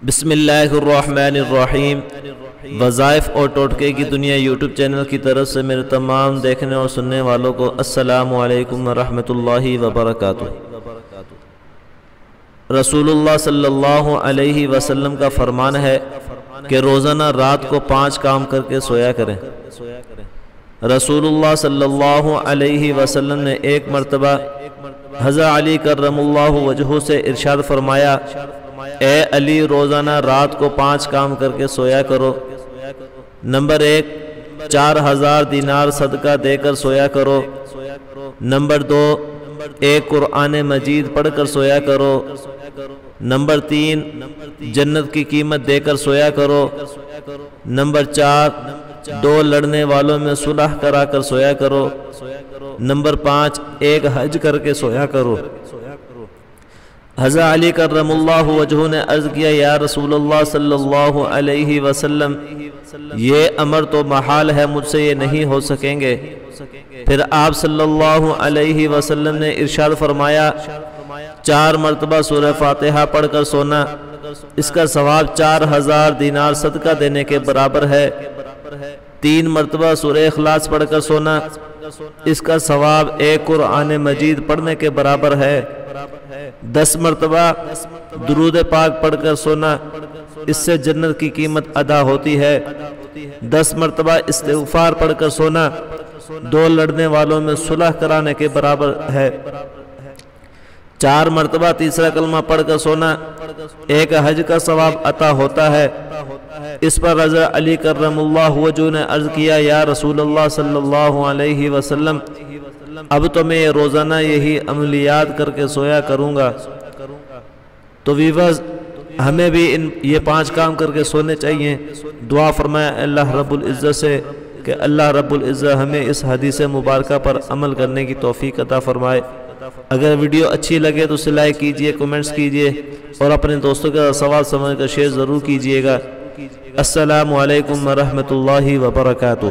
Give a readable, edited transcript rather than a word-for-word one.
بسم اللہ الرحمن الرحیم۔ وظائف اور ٹوٹکے کی دنیا یوٹیوب چینل کی طرف سے میرے تمام دیکھنے اور سننے والوں کو السلام علیکم ورحمۃ اللہ وبرکاتہ۔ رسول اللہ صلی اللہ علیہ وسلم کا فرمان ہے کہ روزانہ رات کو 5 کام کر کے سویا کریں۔ رسول اللہ صلی اللہ علیہ وسلم نے ایک مرتبہ حضرت علی کرم اللہ وجہہ سے ارشاد فرمایا، اے علی، روزانہ رات کو 5 کام کر کے سویا کرو۔ نمبر 1، 4000 دینار صدقہ دے کر سویا کرو۔ نمبر 2، ایک قرآن مجید پڑھ کر سویا کرو۔ نمبر 3، جنت کی قیمت دے کر سویا کرو۔ نمبر 4، 2 لڑنے والوں میں صلح کرا کر سویا کرو۔ نمبر 5، ایک حج کر کے سویا کرو۔ حضرت علی کرم اللہ وجہہ نے عرض کیا، یا رسول اللہ صلی اللہ علیہ وسلم، یہ امر تو محال ہے، مجھ سے یہ نہیں ہو سکیں گے۔ پھر آپ صلی اللہ علیہ وسلم نے ارشاد فرمایا، 4 مرتبہ سورہ فاتحہ پڑھ کر سونا، اس کا ثواب 4000 دینار صدقہ دینے کے برابر ہے۔ 3 مرتبہ سورہ اخلاص پڑھ کر سونا، اس کا ثواب ایک قرآن مجید پڑھنے کے برابر ہے۔ 10 مرتبہ درود پاک پڑھ کر سونا، اس سے جنت کی قیمت ادا ہوتی ہے۔ 10 مرتبہ استغفار پڑھ کر سونا 2 لڑنے والوں میں صلح کرانے کے برابر ہے۔ 4 مرتبہ تیسرا کلمہ پڑھ کر سونا ایک حج کا ثواب عطا ہوتا ہے۔ اس پر حضرت علی کرم اللہ وجہہ نے عرض کیا، یا رسول اللہ صلی اللہ علیہ وسلم، اب تو میں روزانہ یہی عملیات کر کے سویا کروں گا۔ تو ویورز، ہمیں بھی یہ 5 کام کر کے سونے چاہیے۔ دعا فرمائے اللہ رب العزت سے کہ اللہ رب العزت ہمیں اس حدیث مبارکہ پر عمل کرنے کی توفیق عطا فرمائے۔ اگر ویڈیو اچھی لگے تو اسے لائک کیجئے، کومنٹس کیجئے اور اپنے دوستوں کا سوال سمجھ کر شیئر ضرور کیجئے گا۔ السلام علیکم ورحمۃ اللہ وبرکاتہ۔